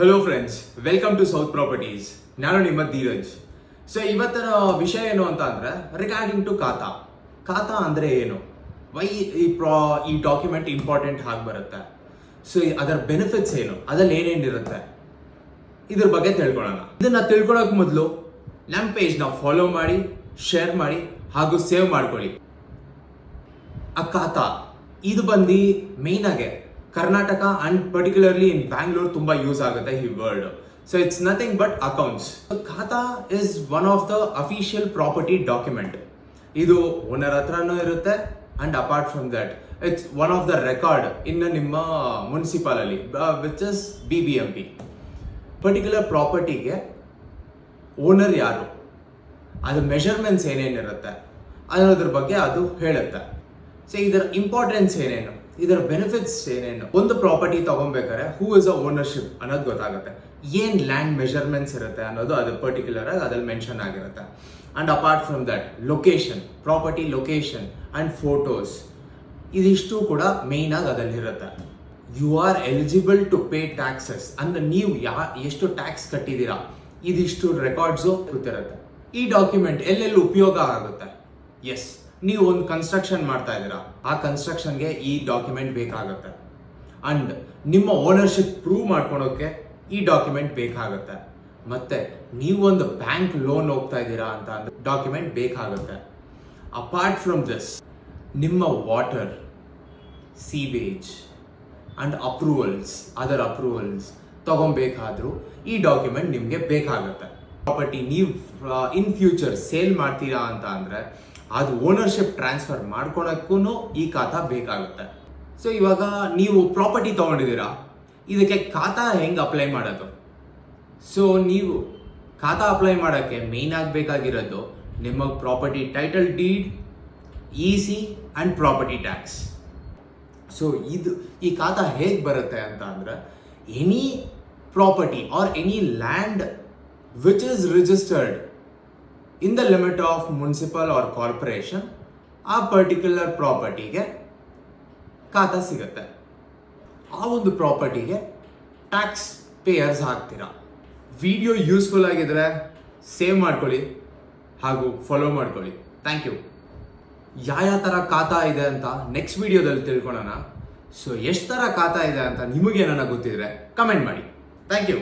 Hello friends, welcome to south properties. ನಾನು ನಿಮ್ಮ Dheeraj. So ಇವತ್ತಿನ ವಿಷಯ ಏನು ಅಂತ ಅಂದ್ರೆ ರಿಗಾರ್ಡಿಂಗ್ ಟು ಖಾತಾ. ಖಾತಾ ಅಂದ್ರೆ ಏನು, ವೈ ಈ ಡಾಕ್ಯುಮೆಂಟ್ ಇಂಪಾರ್ಟೆಂಟ್ ಆಗಿ ಬರುತ್ತೆ, ಸೊ ಅದರ ಬೆನಿಫಿಟ್ಸ್ ಏನು, ಅದ್ರಲ್ಲಿ ಏನೇನಿರುತ್ತೆ, ಇದ್ರ ಬಗ್ಗೆ ತಿಳ್ಕೊಳ್ಳೋಣ. ಇದನ್ನ ತಿಳ್ಕೊಳ್ಳೋಕೆ ಮೊದಲು ನಮ್ಮ ಪೇಜ್ನ ಫಾಲೋ ಮಾಡಿ, ಶೇರ್ ಮಾಡಿ ಹಾಗೂ ಸೇವ್ ಮಾಡ್ಕೊಳ್ಳಿ. ಆ ಖಾತಾ ಇದು ಬಂದು ಮೇನ್ ಆಗಿ Karnataka and particularly in Bangalore ತುಂಬಾ ಯೂಸ್ ಆಗುತ್ತೆ ಈ word. So it's nothing but accounts. Khata is one of the official property document. ಇದು ಓನರ್ ಹತ್ರನೂ ಇರುತ್ತೆ and apart from that it's one of the record in ನಿಮ್ಮ ಮುನ್ಸಿಪಾಲ್ ಅಲ್ಲಿ ವಿಚ್ ಇಸ್ BBMP. ಪರ್ಟಿಕ್ಯುಲರ್ ಪ್ರಾಪರ್ಟಿಗೆ owner ಯಾರು, ಅದು ಮೆಷರ್ಮೆಂಟ್ಸ್ ಏನೇನಿರುತ್ತೆ ಅನ್ನೋದ್ರ ಬಗ್ಗೆ ಅದು ಹೇಳುತ್ತೆ. ಸೊ ಇದರ ಇಂಪಾರ್ಟೆನ್ಸ್ ಏನೇನು, ಇದರ ಬೆನಿಫಿಟ್ಸ್ ಏನೇನು, ಒಂದು ಪ್ರಾಪರ್ಟಿ ತಗೊಬೇಕಾದ್ರೆ ಹೂ ಇಸ್ ಅ ಓನರ್ಶಿಪ್ ಅನ್ನೋದು ಗೊತ್ತಾಗುತ್ತೆ, ಏನ್ ಲ್ಯಾಂಡ್ ಮೆಷರ್ಮೆಂಟ್ಸ್ ಇರುತ್ತೆ ಅನ್ನೋದು ಅದು ಪರ್ಟಿಕ್ಯುಲರ್ ಆಗಿ ಅದ್ರಲ್ಲಿ ಮೆನ್ಷನ್ ಆಗಿರುತ್ತೆ. And apart from that location, property location and photos, ಇದಿಷ್ಟು ಕೂಡ ಮೇನ್ ಆಗಿ ಅದಲ್ಲಿರುತ್ತೆ. You are eligible to pay taxes ಅಂದ್ರೆ ನೀವು ಎಷ್ಟು ಟ್ಯಾಕ್ಸ್ ಕಟ್ಟಿದ್ದೀರಾ ಇದಿಷ್ಟು ರೆಕಾರ್ಡ್ಸು ಗೊತ್ತಿರುತ್ತೆ. ಈ ಡಾಕ್ಯುಮೆಂಟ್ ಎಲ್ಲೆಲ್ಲಿ ಉಪಯೋಗ ಆಗುತ್ತೆ, ಎಸ್ ನೀವು ಒಂದು ಕನ್ಸ್ಟ್ರಕ್ಷನ್ ಮಾಡ್ತಾ ಇದ್ದೀರಾ, ಆ ಕನ್ಸ್ಟ್ರಕ್ಷನ್ಗೆ ಈ ಡಾಕ್ಯುಮೆಂಟ್ ಬೇಕಾಗುತ್ತೆ. ಅಂಡ್ ನಿಮ್ಮ ಓನರ್ಶಿಪ್ ಪ್ರೂವ್ ಮಾಡ್ಕೊಳೋಕೆ ಈ ಡಾಕ್ಯುಮೆಂಟ್ ಬೇಕಾಗುತ್ತೆ. ಮತ್ತೆ ನೀವು ಒಂದು ಬ್ಯಾಂಕ್ ಲೋನ್ ಹೋಗ್ತಾ ಇದ್ದೀರಾ ಅಂತ ಅಂದ್ರೆ ಡಾಕ್ಯುಮೆಂಟ್ ಬೇಕಾಗುತ್ತೆ. ಅಪಾರ್ಟ್ ಫ್ರಮ್ ದಿಸ್ ನಿಮ್ಮ water, sewage and approvals, other approvals ತಗೊಬೇಕಾದ್ರೂ ಈ ಡಾಕ್ಯುಮೆಂಟ್ ನಿಮಗೆ ಬೇಕಾಗುತ್ತೆ. ಪ್ರಾಪರ್ಟಿ ನೀವು ಇನ್ ಫ್ಯೂಚರ್ ಸೇಲ್ ಮಾಡ್ತೀರಾ ಅಂತ ಅಂದ್ರೆ ಅದು ಓನರ್ಶಿಪ್ ಟ್ರಾನ್ಸ್ಫರ್ ಮಾಡ್ಕೊಳಕ್ಕೂ ಈ ಖಾತಾ ಬೇಕಾಗುತ್ತೆ. ಸೊ ಇವಾಗ ನೀವು ಪ್ರಾಪರ್ಟಿ ತಗೊಂಡಿದ್ದೀರಾ, ಇದಕ್ಕೆ ಖಾತಾ ಹೆಂಗೆ ಅಪ್ಲೈ ಮಾಡೋದು? ಸೊ ನೀವು ಖಾತಾ ಅಪ್ಲೈ ಮಾಡೋಕ್ಕೆ ಮೇನ್ ಆಗಬೇಕಾಗಿರೋದು ನಿಮ್ಮ property title deed, EC and property tax. So ಈ ಖಾತಾ ಹೇಗೆ ಬರುತ್ತೆ ಅಂತ ಅಂದ್ರೆ any property or any land which is registered in the limit of municipal or corporation, ಆ ಪರ್ಟಿಕ್ಯುಲರ್ ಪ್ರಾಪರ್ಟಿಗೆ ಖಾತಾ ಸಿಗುತ್ತೆ. ಆ ಒಂದು ಪ್ರಾಪರ್ಟಿಗೆ ಟ್ಯಾಕ್ಸ್ ಪೇಯರ್ಸ್ ಆಗ್ತೀರಾ. ವಿಡಿಯೋ ಯೂಸ್ಫುಲ್ ಆಗಿದ್ರೆ ಸೇವ್ ಮಾಡ್ಕೊಳ್ಳಿ ಹಾಗೂ ಫಾಲೋ ಮಾಡ್ಕೊಳ್ಳಿ. Thank you. ಯಾವ ಥರ ಖಾತಾ ಇದೆ ಅಂತ ನೆಕ್ಸ್ಟ್ ವಿಡಿಯೋದಲ್ಲಿ ತಿಳ್ಕೊಳ್ಳೋಣ. ಸೊ ಎಷ್ಟು ಥರ ಖಾತಾ ಇದೆ ಅಂತ ನಿಮಗೇನಾರ ಗೊತ್ತಿದ್ರೆ ಕಮೆಂಟ್ ಮಾಡಿ. Thank you.